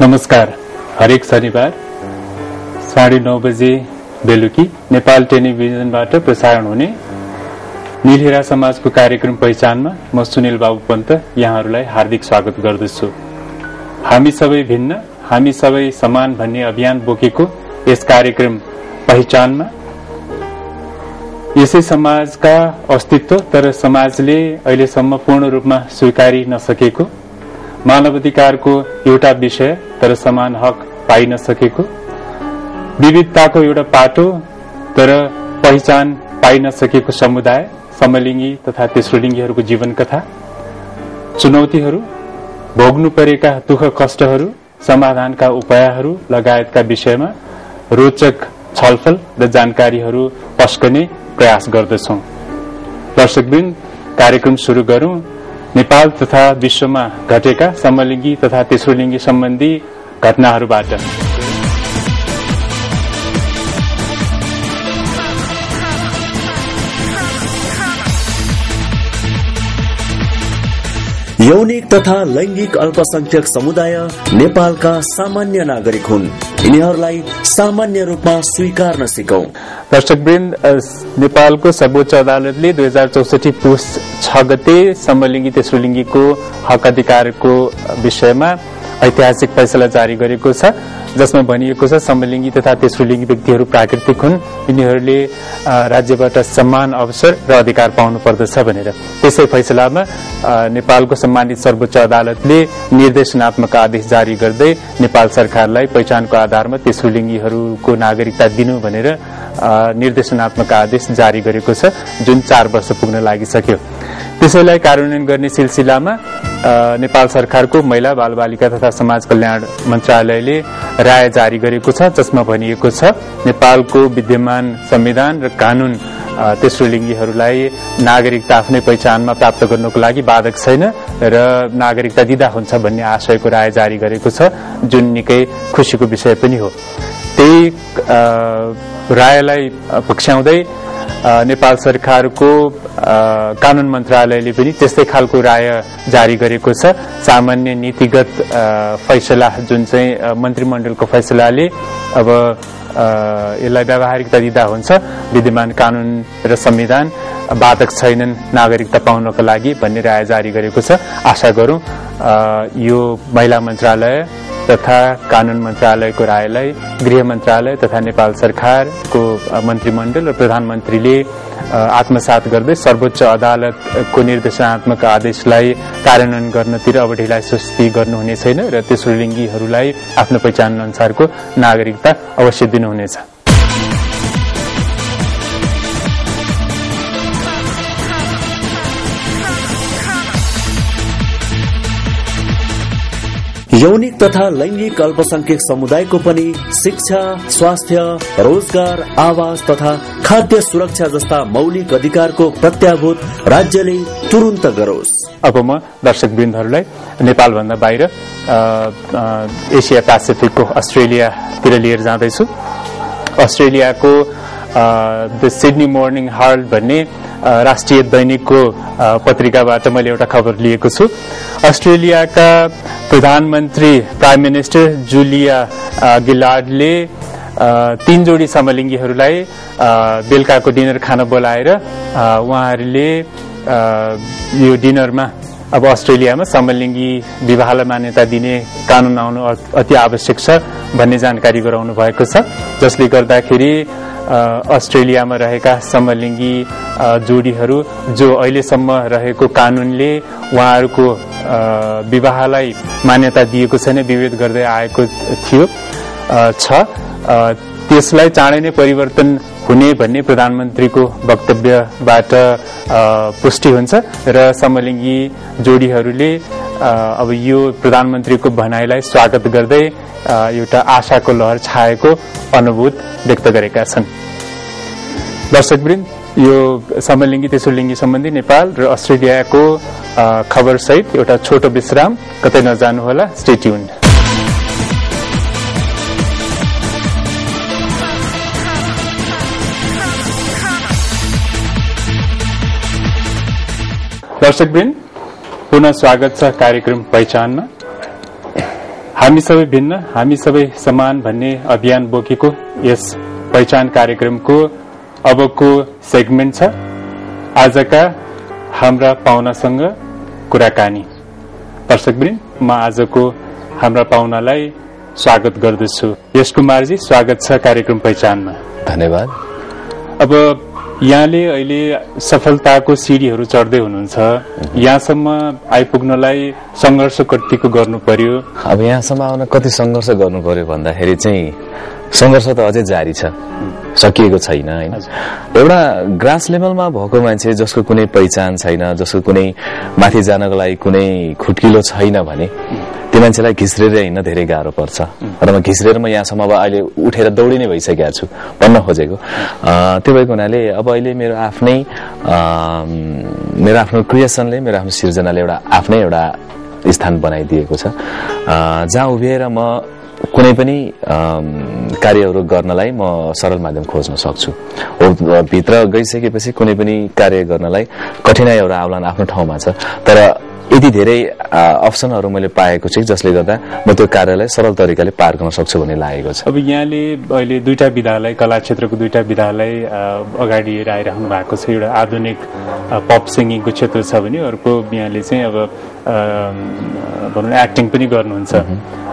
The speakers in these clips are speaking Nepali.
नमस्कार। हरेक शनिबार 9:30 बजे बेलुकी नेपाल टेलिभिजनबाट प्रसारण हुने नीलहेरा समाजको कार्यक्रम पहिचानमा म सुनिल बाबु पन्त यहाँहरूलाई हार्दिक स्वागत गर्दछु। हामी सबै भिन्न, हामी सबै समान भन्ने अभियान बोकेको यस कार्यक्रम पहिचानमा यसै समाजका अस्तित्व तर समाजले अहिलेसम्म पूर्ण रूपमा स्वीकारी नसकेको, मानवाधिकारको एउटा विषय तर समान हक पाइन सकेको, विविधताको एउटा पाटो तर पहिचान पाइन सकेको समुदाय, समलिङ्गी तथा तेस्रो लिङ्गीहरूको जीवन कथा, चुनौतीहरू, भोग्नु परेका दुःख कष्टहरू, समाधानका उपायहरू लगायतका विषयमा रोचक छलफल र जानकारीहरू पस्कने प्रयास गर्दछौं। दर्शकवृन्द, कार्यक्रम शुरू गरौं। नेपाल तथा विश्वमा घटेका समलिङ्गी तथा तेस्रो लिङ्गी सम्बन्धी घटनाहरूबाट। यौनिक तथा लैंगिक अल्पसंख्यक समुदाय नेपालका सामान्य नागरिक हुन्। यिनीहरूलाई सामान्य रूपमा स्वीकार्न सिकौं। दर्शकवृन्द, नेपालको सर्वोच्च अदालतले 2064 पुस 6 गते समलिङ्गी तेस्रो लिङ्गीको हक अधिकारको विषयमा ऐतिहासिक फैसला जारी गरेको छ, जसमा भनिएको छ समलिङ्गी तथा तेस्रो लिङ्गी व्यक्तिहरू प्राकृतिक हुन्, यिनीहरूले राज्यबाट समान अवसर र अधिकार पाउनु पर्दछ भनेर। त्यसै फैसलामा नेपालको सम्मानित सर्वोच्च अदालतले निर्देशनात्मक आदेश जारी गर्दै नेपाल सरकारलाई पहिचानको आधारमा तेस्रो लिङ्गीहरूको नागरिकता दिनु भनेर निर्देशनात्मक आदेश जारी गरेको छ, जुन 4 वर्ष पुग्न लागिसक्यो। त्यसैलाई कार्यान्वयन गर्ने सिलसिलामा नेपाल सरकारको महिला बालबालिका तथा समाज कल्याण मन्त्रालयले राय जारी गरेको छ, जसमा भनिएको छ नेपालको विद्यमान संविधान र कानून तेस्रो लिङ्गीहरूलाई नागरिकता आफ्नै पहिचानमा प्राप्त गर्नको लागि बाधक छैन र नागरिकता दिँदा हुन्छ भन्ने आशयको राय जारी गरेको छ, जुन निकै खुशीको विषय पनि हो। त्यही रायलाई पक्षाउँदै नेपाल सरकारको कानून मन्त्रालयले पनि त्यस्तै खालको राय जारी गरेको छ। सामान्य नीतिगत फैसला जुन चाहिँ मन्त्रीमण्डलको फैसलाले अब यसलाई व्यावहारिकता दिँदा हुन्छ, विद्यमान कानून र संविधान बाधक छैनन् नागरिकता पाउनको लागि भन्ने राय जारी गरेको छ। आशा गरौं यो महिला मन्त्रालय तथा कानून मन्त्रालयको रायलाई गृह मन्त्रालय तथा नेपाल सरकारको मन्त्रीमण्डल र प्रधानमन्त्रीले आत्मसात गर्दै सर्वोच्च अदालतको निर्देशनात्मक आदेशलाई कार्यान्वयन गर्नतिर अब ढिलाइ सुस्ती गर्नुहुने छैन र तेस्रो लिङ्गीहरूलाई आफ्नो पहिचान अनुसारको नागरिकता अवश्य दिनुहुनेछ। यौनिक तथा लैंगिक अल्पसंख्यक समुदायको पनि शिक्षा, स्वास्थ्य, रोजगार, आवास तथा खाद्य सुरक्षा जस्ता मौलिक अधिकारको प्रत्याभूत राज्यले तुरुन्त गरोस्। अब म दर्शकवृन्दहरूलाई नेपालभन्दा बाहिर एसिया पेसिफिकको अस्ट्रेलियातिर लिएर जाँदैछु। अस्ट्रेलियाको द सिडनी मर्निङ हर्ल्ड भन्ने राष्ट्रिय दैनिकको पत्रिकाबाट मैले एउटा खबर लिएको छु। अस्ट्रेलियाका प्रधानमन्त्री प्राइम मिनिस्टर जुलिया गिलार्डले 3 जोडी समलिङ्गीहरूलाई बेलुकाको डिनर खान बोलाएर उहाँहरूले यो डिनरमा अब अस्ट्रेलियामा समलिङ्गी विवाहलाई मान्यता दिने कानून आउनु अति आवश्यक छ भन्ने जानकारी गराउनु भएको छ, जसले गर्दाखेरि अस्ट्रेलियामा रहेका समलिङ्गी जोडीहरू जो अहिलेसम्म रहेको कानूनले उहाँहरूको विवाहलाई मान्यता दिएको छैन, विरोध गर्दै आएको थियो त्यसलाई चाँडै नै परिवर्तन हुने भन्ने प्रधानमन्त्रीको वक्तव्यबाट पुष्टि हुन्छ र समलिङ्गी जोडीहरूले अब यो प्रधानमन्त्रीको भनाइलाई स्वागत गर्दै एउटा आशाको लहर छाएको अनुभूत व्यक्त गरेका छन्। दर्शकवृन्द, यो समलिङ्गी तेस्रो लिङ्गी सम्बन्धी नेपाल र अस्ट्रेलियाको खबर सहित एउटा छोटो विश्राम, कतै नजानुहोला, स्टे ट्युन्ड। दर्शकवृन्द, पुनः स्वागत छ कार्यक्रम पहिचानमा। हामी सबै भिन्न हामी सबै समान भन्ने अभियान बोकेको यस पहिचान कार्यक्रमको अबको सेगमेन्ट छ आजका हाम्रा पाहुनासँग कुराकानी। दर्शकवृन्द, म आजको हाम्रा पाहुनालाई स्वागत गर्दछु। यश कुमारजी, स्वागत छ कार्यक्रम पहिचानमा। धन्यवाद। अब यहाँले अहिले सफलताको सिडीहरू चढ्दै हुनुहुन्छ, यहाँसम्म आइपुग्नलाई संघर्ष कतिको गर्नु पर्यो? अब यहाँसम्म आउन कति संघर्ष गर्नु पर्यो भन्दाखेरि चाहिँ संघर्ष त अझै जारी छ, सकिएको छैन हैन। एउटा ग्रास लेभलमा भएको मान्छे जसको कुनै पहिचान छैन, जसको कुनै माथि जानको लागि कुनै खुट्किलो छैन भने त्यो मान्छेलाई घिस्रेर हिँड्न धेरै गाह्रो पर्छ। र म घिस्रेर म यहाँसम्म अब अहिले उठेर दौडिने भइसकेको छु भन्न खोजेको। त्यो भएको हुनाले अब अहिले मेरो आफ्नो क्रिएसनले, मेरो आफ्नो सिर्जनाले एउटा आफ्नै एउटा स्थान बनाइदिएको छ जहाँ उभिएर म कुनै पनि कार्यहरू गर्नलाई म सरल माध्यम खोज्न सक्छु। भित्र गइसकेपछि कुनै पनि कार्य गर्नलाई कठिनाइहरू आउलान् आफ्नो ठाउँमा छ, तर यति धेरै अप्सनहरू मैले पाएको छु जसले गर्दा म त्यो कार्यलाई सरल तरिकाले पार गर्न सक्छु भन्ने लागेको छ। अब यहाँले अहिले दुईटा विधालय, कला क्षेत्रको दुईटा विधालय अगाडि आइरहनु भएको छ। एउटा आधुनिक पप सिङ्गिङको क्षेत्र छ भने अर्को यहाँले चाहिँ अब भनौँ एक्टिङ पनि गर्नुहुन्छ।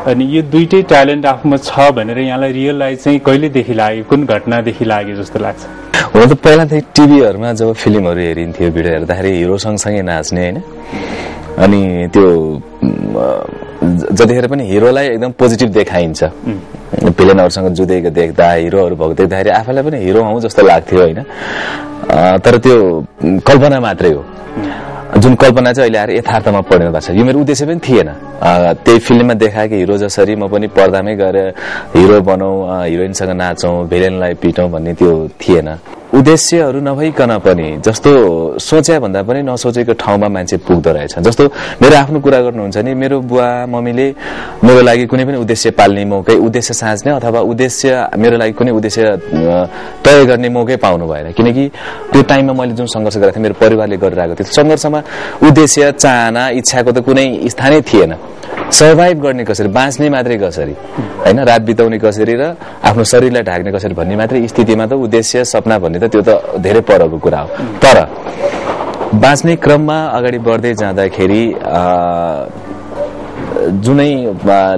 अनि यो दुईटै ट्यालेन्ट आफूमा छ भनेर यहाँलाई रियलाइज चाहिँ कहिलेदेखि लाग्यो, कुन घटनादेखि लाग्यो जस्तो लाग्छ? हुन त पहिला चाहिँ टिभीहरूमा जब फिल्महरू हेरिन्थ्यो, भिडियो हेर्दाखेरि हिरो सँगसँगै नाच्ने होइन, अनि त्यो जतिखेर पनि हिरोलाई एकदम पोजिटिभ देखाइन्छ, भिलेनहरूसँग जुधेको देख्दा, हिरोहरू भएको देख्दाखेरि आफैलाई पनि हिरो हौँ जस्तो लाग्थ्यो होइन। तर त्यो कल्पना मात्रै हो, जुन कल्पना चाहिँ अहिले आएर यथार्थमा परिणत भएको छ। यो मेरो उद्देश्य पनि थिएन, त्यही फिल्ममा देखाएको हिरो जसरी म पनि पर्दामै गएर हिरो बनौँ, हिरोइनसँग नाचौँ, भिलेनलाई पिटौँ भन्ने त्यो थिएन। उद्देश्यहरू नभइकन पनि जस्तो सोचे भन्दा पनि नसोचेको ठाउँमा मान्छे पुग्दो रहेछ। जस्तो मेरो आफ्नो कुरा गर्नुहुन्छ नि, मेरो बुवा मम्मीले मेरो लागि कुनै पनि उद्देश्य पाल्ने मौकै, उद्देश्य साँच्ने अथवा उद्देश्य मेरो लागि कुनै उद्देश्य तय गर्ने मौकै पाउनु भएन। किनकि त्यो टाइममा मैले जुन सङ्घर्ष गरेको थिएँ, मेरो परिवारले गरिरहेको थियो, सङ्घर्षमा उद्देश्य, चाहना, इच्छाको त कुनै स्थानै थिएन। सर्भाइभ गर्ने कसरी, बाँच्ने मात्रै कसरी होइन, रात बिताउने कसरी र आफ्नो शरीरलाई ढाक्ने कसरी भन्ने मात्रै स्थितिमा त उद्देश्य, सपना भन्ने त त्यो त धेरै परको कुरा हो। तर बाँच्ने क्रममा अगाडि बढ्दै जाँदाखेरि जुनै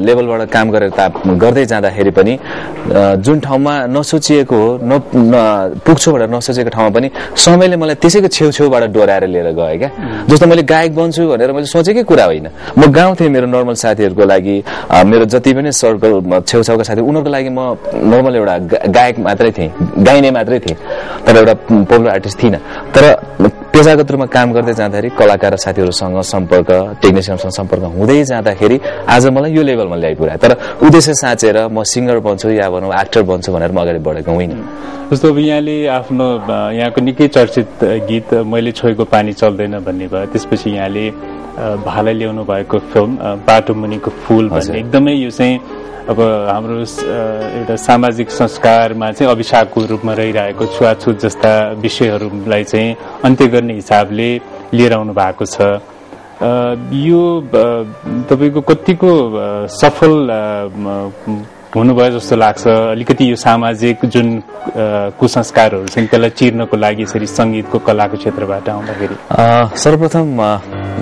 लेभलबाट काम गरेर गर्दै जाँदाखेरि पनि जुन ठाउँमा नसोचिएको हो, पुग्छु भनेर नसोचेको ठाउँमा पनि समयले मलाई त्यसैको छेउछेउबाट डोराएर लिएर गयो क्या। जस्तो मैले गायक बन्छु भनेर मैले सोचेकै कुरा होइन। म गाउँथेँ मेरो नर्मल साथीहरूको लागि, मेरो जति पनि सर्कल छेउछाउका साथी, उनीहरूको लागि म नर्मल एउटा गायक मात्रै थिएँ, गाइने मात्रै थिएँ, तर एउटा पपुलर आर्टिस्ट थिइनँ। तर पेशागत रूपमा काम गर्दै जाँदाखेरि कलाकार साथीहरूसँग सम्पर्क, टेक्निसियनसँग सम्पर्क हुँदै जाँदाखेरि आज मलाई यो लेभलमा ल्याइपुर्यायो। तर उद्देश्य साँचेर म सिङ्गर बन्छु या भनौँ एक्टर बन्छु भनेर म अगाडि बढेको होइन। जस्तो अब यहाँले आफ्नो यहाँको निकै चर्चित गीत मैले छोएको पानी चल्दैन भन्ने भयो, त्यसपछि यहाँले भालै ल्याउनु भएको फिल्म बाटो मुनिको फुल भन्ने, एकदमै यो चाहिँ अब हाम्रो एउटा सामाजिक संस्कारमा चाहिँ अभिशापको रूपमा रहिरहेको छुवाछुत जस्ता विषयहरूलाई चाहिँ अन्त्य गर्ने हिसाबले लिएर आउनु भएको छ। यो तपाईँको कतिको सफल हुनुभयो जस्तो लाग्छ? अलिकति यो सामाजिक जुन कुसंस्कारहरू छन् त्यसलाई चिर्नको लागि यसरी सङ्गीतको कलाको क्षेत्रबाट आउँदाखेरि सर्वप्रथम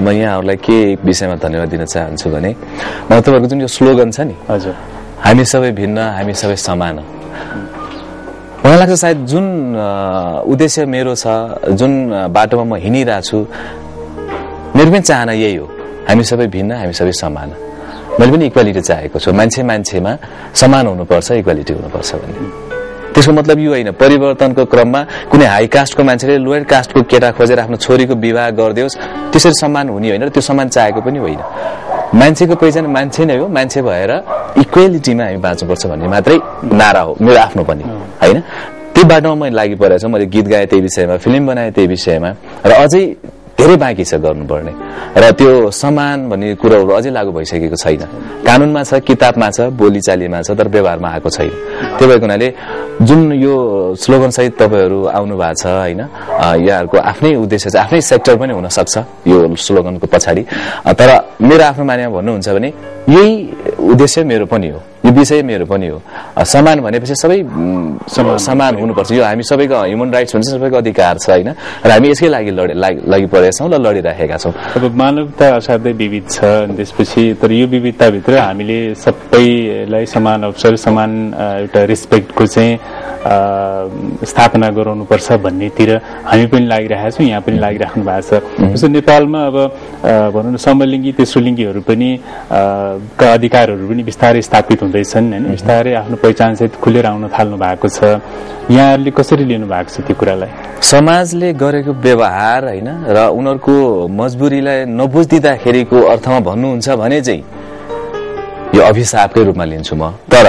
म यहाँहरूलाई के विषयमा धन्यवाद दिन चाहन्छु भने तपाईँहरूको जुन यो स्लोगन छ नि, हजुर, हामी सबै भिन्न, हामी सबै समान, मलाई लाग्छ सायद जुन उद्देश्य मेरो छ, जुन बाटोमा म हिँडिरहेको छु, मेरो पनि चाहना यही हो, हामी सबै भिन्न, हामी सबै समान। मैले पनि इक्वालिटी चाहेको छु, मान्छेमा समान हुनुपर्छ, इक्वालिटी हुनुपर्छ भन्ने। त्यसको मतलब यो होइन परिवर्तनको क्रममा कुनै हाई कास्टको मान्छेले लोयर कास्टको केटा खोजेर आफ्नो छोरीको विवाह गरिदियोस् त्यसरी सम्मान हुने होइन, र त्यो सम्मान चाहेको पनि होइन। मान्छेको पहिचान मान्छे नै हो, मान्छे भएर इक्वालिटीमा हामी बाँच्नुपर्छ भन्ने मात्रै नारा हो मेरो आफ्नो पनि होइन। त्यो बाटोमा मैले लागि परेको छु। मैले गीत गाएँ त्यही विषयमा, फिल्म बनाएँ त्यही विषयमा, र अझै धेरै बाँकी छ गर्नुपर्ने। र त्यो समान भन्ने कुरोहरू अझै लागू भइसकेको छैन। कानुनमा छ, किताबमा छ, बोलीचालीमा छ, तर व्यवहारमा आएको छैन। त्यो भएको हुनाले जुन यो स्लोगन सहित तपाईँहरू आउनु भएको छ होइन, यहाँहरूको आफ्नै उद्देश्य छ, आफ्नै सेक्टर पनि हुन सक्छ यो स्लोगनको पछाडि। तर मेरो आफ्नो मानेमा भन्नुहुन्छ भने यही उद्देश्य मेरो पनि हो, यो विषय मेरो पनि हो। समान भनेपछि सबै समान हुनुपर्छ, यो हामी सबैको ह्युमन राइट्स भन्छ, सबैको अधिकार छ होइन, र हामी यसकै लागि लागि परेका छौँ र लडिराखेका छौँ। अब मानवता असाध्यै विविध छ, त्यसपछि तर यो विविधताभित्र हामीले सबैलाई समान अवसर, समान एउटा रेस्पेक्टको चाहिँ स्थापना गराउनुपर्छ भन्नेतिर हामी पनि लागिरहेका छौँ, यहाँ पनि लागिराख्नु भएको छ। जस्तो नेपालमा अब भनौँ न समलिङ्गी तेस्रो लिङ्गीहरू पनि का अधिकारहरू पनि बिस्तारै स्थापित हुँदैछन् होइन, बिस्तारै आफ्नो पहिचानसहित खुलेर आउन थाल्नु भएको छ। यहाँहरूले कसरी लिनु भएको छ त्यो कुरालाई? समाजले गरेको व्यवहार होइन र उनीहरूको मजबुरीलाई नबुझिदिँदाखेरिको अर्थमा भन्नुहुन्छ भने चाहिँ यो अभिशापकै रूपमा लिन्छु म। तर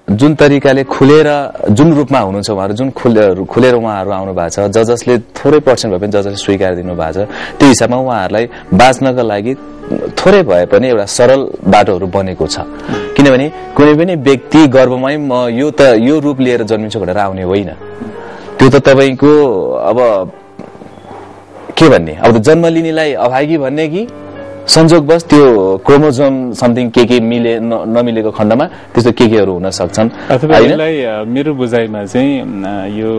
जुन तरिकाले खुलेर जुन रूपमा हुनुहुन्छ उहाँहरू, जुन खुलेर उहाँहरू आउनु भएको छ, जसले थोरै पर्सेन्ट भए पनि जसले स्वीकार दिनु भएको छ, त्यो हिसाबमा उहाँहरूलाई बाँच्नका लागि थोरै भए पनि एउटा सरल बाटोहरू बनेको छ। किनभने कुनै पनि व्यक्ति गर्भमै म यो रूप लिएर जन्मिन्छु भनेर आउने होइन। त्यो त तपाईँको अब के भन्ने, अब जन्म लिनेलाई अभागी भन्ने कि संजोगवश त्यो क्रोमोजोम समथिङ के नमिलेको खण्डमा त्यस्तो केहरू हुन सक्छन्। अथवा यसलाई मेरो बुझाइमा चाहिँ यो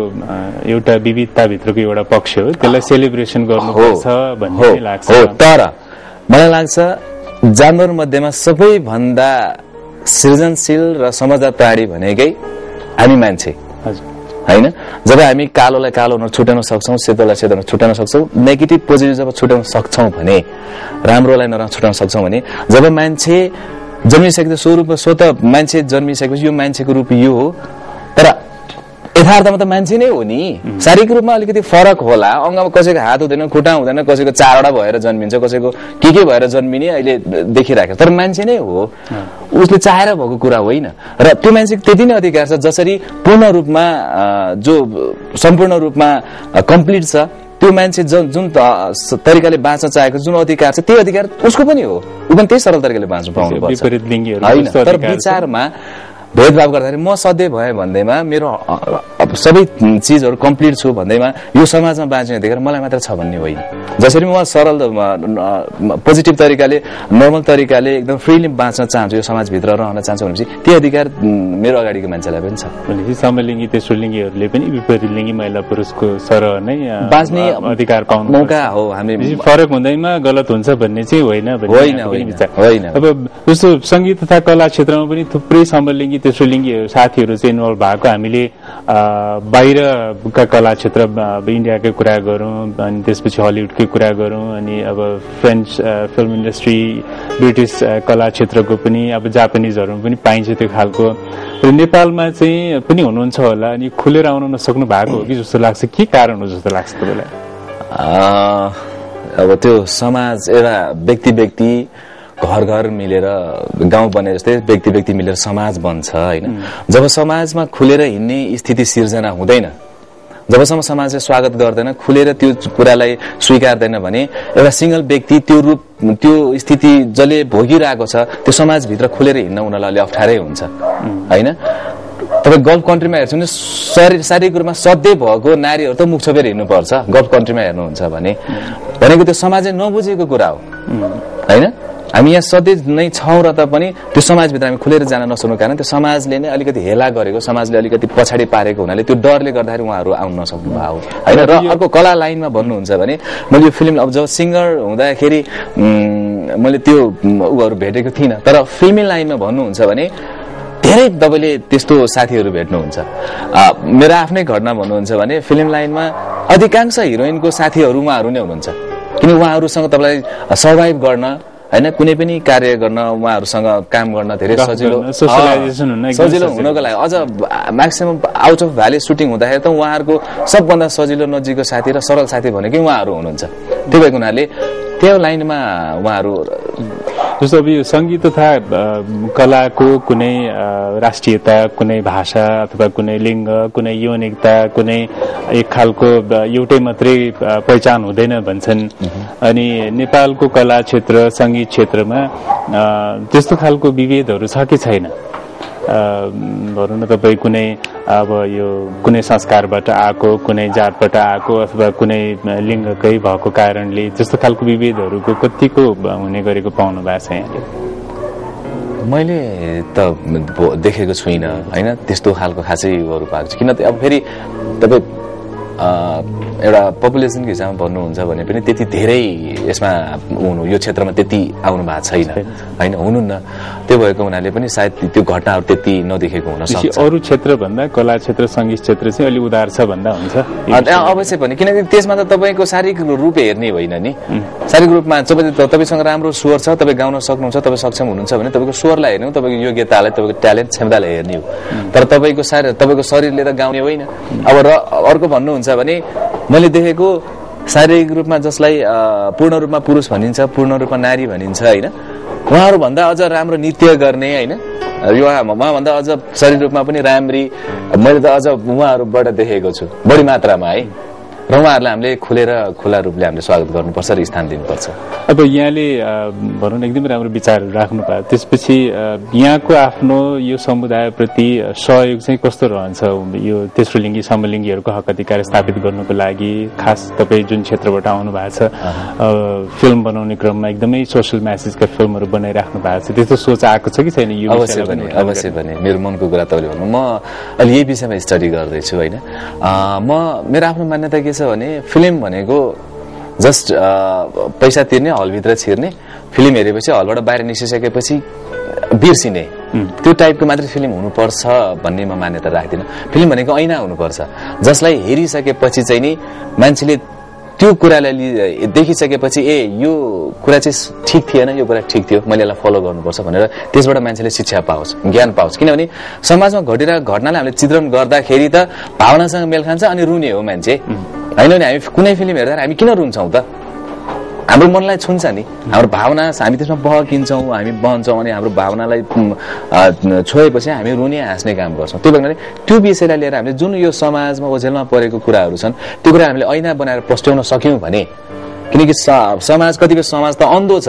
एउटा विविधताभित्रको एउटा पक्ष हो, त्यसलाई सेलिब्रेसन गर्नुपर्छ भन्ने लाग्छ। हो, तर मलाई लाग्छ जानवर मध्येमा सबैभन्दा सृजनशील र समझदार प्राणी भनेकै हामी मान्छे होइन। जब हामी कालोलाई कालो छुट्याउन सक्छौँ, सेतोलाई सेतो छुट्याउन सक्छौँ, नेगेटिभ पोजिटिभ जब छुट्याउन सक्छौँ भने, राम्रोलाई नराम्रो छुट्याउन सक्छौँ भने, जब मान्छे जन्मिसकेको स्वरूपमा स्वत मान्छे जन्मिसकेपछि यो मान्छेको रूप यो हो, तर यथार्थमा त मान्छे नै हो नि। शारीरिक रूपमा अलिकति फरक होला, अङ्गमा कसैको हात हुँदैन, खुट्टा हुँदैन, कसैको 4वटा भएर जन्मिन्छ, कसैको के भएर जन्मिने अहिले देखिरहेको, तर मान्छे नै हो। उसले चाहेर भएको कुरा होइन। र त्यो मान्छेको त्यति नै अधिकार छ जसरी पूर्ण रूपमा जो सम्पूर्ण रूपमा कम्प्लिट छ त्यो मान्छे जुन तरिकाले बाँच्न चाहेको जुन अधिकार छ त्यो अधिकार उसको पनि हो, ऊ पनि त्यही सरल तरिकाले बाँच्न पाउनुपर्छ होइन। तर विचारमा भेदभाव गर्दाखेरि म सधैँ भए भन्दैमा मेरो सबै चिजहरू कम्प्लिट छु भन्दैमा यो समाजमा बाँच्ने अधिकार मलाई मात्र छ भन्ने होइन। जसरी म सरल पोजिटिभ तरिकाले नर्मल तरिकाले एकदम फ्रीली बाँच्न चाहन्छु, यो समाजभित्र रहन चाहन्छु भनेपछि त्यो अधिकार मेरो अगाडिको मान्छेलाई पनि छ। भनेपछि समलिङ्गी तेस्रो लिङ्गीहरूले पनि विपरीत लिङ्गी महिला पुरुषको सरह नै बाँच्ने अधिकार पाउनु मौका हो। हामी फरक हुँदैमा गलत हुन्छ भन्ने चाहिँ होइन। अब जस्तो संगीत तथा कला क्षेत्रमा पनि थुप्रै समलिङ्गी तेस्रो लिङ्गी साथीहरू चाहिँ इन्भल्भ भएको हामीले बाहिरका कला क्षेत्र इन्डियाकै कुरा गरौँ, अनि त्यसपछि हलिउडकै कुरा गरौँ, अनि अब फ्रेन्च फिल्म इन्डस्ट्री, ब्रिटिस कला क्षेत्रको पनि, अब जापानिजहरू पनि पाइन्छ त्यो खालको। र नेपालमा चाहिँ पनि हुनुहुन्छ होला, अनि खुलेर आउन नसक्नु भएको हो कि जस्तो लाग्छ, के कारण हो जस्तो लाग्छ तपाईँलाई? अब त्यो समाज एउटा व्यक्ति घर मिलेर गाउँ बने जस्तै व्यक्ति मिलेर समाज बन्छ होइन। जब समाजमा खुलेर हिँड्ने स्थिति सिर्जना हुँदैन, जबसम्म समाजले स्वागत गर्दैन, खुलेर त्यो कुरालाई स्वीकार्दैन भने एउटा सिंगल व्यक्ति त्यो रूप त्यो स्थिति जसले भोगिरहेको छ त्यो समाजभित्र खुलेर हिँड्न उनीहरूलाई अलि अप्ठ्यारै हुन्छ होइन। तपाईँ गल्फ कन्ट्रीमा हेर्छु भने शारीरिक रूपमा सधैँ भएको नारीहरू त मुख छोपेर हिँड्नुपर्छ गल्फ कन्ट्रीमा हेर्नुहुन्छ भनेको त्यो समाजले नबुझेको कुरा हो होइन। हामी यहाँ सधैँ नै छौँ र तापनि त्यो समाजभित्र हामी खुलेर जान नसक्नु कारण त्यो समाजले नै अलिकति हेला गरेको, समाजले अलिकति पछाडि पारेको हुनाले त्यो डरले गर्दाखेरि उहाँहरू आउन नसक्नु भएको होइन। र अर्को कला लाइनमा भन्नुहुन्छ भने मैले यो फिल्म अब जब सिङ्गर हुँदाखेरि मैले त्यो उहरू भेटेको थिइनँ, तर फिल्मी लाइनमा भन्नुहुन्छ भने धेरै तपाईँले त्यस्तो साथीहरू भेट्नुहुन्छ। मेरो आफ्नै घटना भन्नुहुन्छ भने फिल्म लाइनमा अधिकांश हिरोइनको साथीहरू उहाँहरू नै हुनुहुन्छ, किन उहाँहरूसँग तपाईँलाई सर्भाइभ गर्न होइन, कुनै पनि कार्य गर्न, उहाँहरूसँग काम गर्न धेरै सजिलो हुनको लागि, अझ maximum out of valley shooting हुँदाखेरि त उहाँहरूको सबभन्दा सजिलो नजिकको साथी र सरल साथी भनेकै उहाँहरू हुनुहुन्छ। त्यो भएको हुनाले त्यो लाइनमा उहाँहरू जस्तो अब यो सङ्गीत तथा कलाको कुनै राष्ट्रियता, कुनै भाषा अथवा कुनै लिङ्ग, कुनै यौनिकता, कुनै एक खालको एउटै मात्रै पहिचान हुँदैन भन्छन्। अनि नेपालको कला क्षेत्र, सङ्गीत क्षेत्रमा त्यस्तो खालको विभेदहरू छ कि छैन? भनौँ न तपाईँ कुनै अब यो कुनै संस्कारबाट आएको, कुनै जातबाट आएको अथवा कुनै लिङ्गकै भएको कारणले त्यस्तो खालको विभेदहरूको कतिको हुने गरेको पाउनु भएको छ यहाँले? मैले त देखेको छुइनँ होइन, त्यस्तो खालको खासै उहरू पाएको छ। किन त अब फेरि तपाईँ एउटा पपुलेसनको हिसाबमा भन्नुहुन्छ भने पनि त्यति धेरै यसमा यो क्षेत्रमा त्यति आउनु भएको छैन होइन, हुनुहुन्न। त्यो भएको हुनाले पनि सायद त्यो घटनाहरू त्यति नदेखेको हुन सक्छ। अरू क्षेत्र भन्दा कला क्षेत्र सङ्गीत क्षेत्र चाहिँ अलि उदार छ भन्दा हुन्छ अवश्य पनि, किनकि त्यसमा त तपाईँको शारीरिक रूप हेर्ने होइन नि। शारीरिक रूपमा तपाईँसँग राम्रो स्वर छ, तपाईँ गाउन सक्नुहुन्छ, तपाईँ सक्षम हुनुहुन्छ भने तपाईँको स्वरलाई हेर्ने हो, तपाईँको योग्यतालाई, तपाईँको ट्यालेन्ट क्षमतालाई हेर्ने हो। तर तपाईँको शरीरले त गाउने होइन। अब र अर्को भन्नुहुन्छ भने मैले देखेको शारीरिक रूपमा जसलाई पूर्ण रूपमा पुरुष भनिन्छ, पूर्ण रूपमा नारी भनिन्छ होइन, उहाँहरू भन्दा अझ राम्रो नृत्य गर्ने होइन, उहाँभन्दा अझ शरीर रूपमा पनि राम्री मैले त अझ उहाँहरूबाट देखेको छु बढी मात्रामा है। र उहाँहरूलाई हामीले खुला रूपले हामीले स्वागत गर्नुपर्छ र स्थान दिनुपर्छ। अब यहाँले भनौँ न एकदमै राम्रो विचारहरू राख्नु भयो, त्यसपछि यहाँको आफ्नो यो समुदायप्रति सहयोग चाहिँ कस्तो रहन्छ? यो तेस्रो लिङ्गी समलिङ्गीहरूको हक अधिकार स्थापित गर्नुको लागि खास तपाईँ जुन क्षेत्रबाट आउनु भएको छ, फिल्म बनाउने क्रममा एकदमै सोसल म्यासेजका फिल्महरू बनाइराख्नु भएको छ, त्यस्तो सोच आएको छ कि छैन? अवश्य पनि मेरो मनको कुरा तपाईँले भन्नु, म अहिले यही विषयमा स्टडी गर्दैछु होइन। मेरो आफ्नो मान्यता के छ भने फिल्म भनेको जस्ट पैसा तिर्ने, हलभित्र छिर्ने, फिल्म हेरेपछि हलबाट बाहिर निस्किसकेपछि बिर्सिने त्यो टाइपको मात्रै फिल्म हुनुपर्छ भन्ने म मान्यता राख्दिनँ। फिल्म भनेको ऐना हुनुपर्छ जसलाई हेरिसकेपछि चाहिँ नि मान्छेले त्यो कुरालाई देखिसकेपछि यो कुरा चाहिँ ठिक थिएन, यो कुरा ठिक थियो, मैले यसलाई फलो गर्नुपर्छ भनेर त्यसबाट मान्छेले शिक्षा पाओस्, ज्ञान पाओस्। किनभने समाजमा घटिरहेको घटनालाई हामीले चित्रण गर्दाखेरि त भावनासँग मेल खान्छ अनि रुने हो मान्छे होइन भने हामी कुनै फिल्म हेर्दा हामी किन रुन्छौँ त? हाम्रो मनलाई छुन्छ नि, हाम्रो भावना हामी त्यसमा बहकिन्छौँ, हामी बहन्छौँ अनि हाम्रो भावनालाई छोएपछि हामी रुने हाँस्ने काम गर्छौँ। त्यो भएर त्यो विषयलाई लिएर हामीले जुन यो समाजमा ओझेलमा परेको कुराहरू छन् त्यो कुरा हामीले ऐना बनाएर पस्ट्याउन सक्यौँ भने, किनकि समाज कतिपय समाज त अन्धो छ,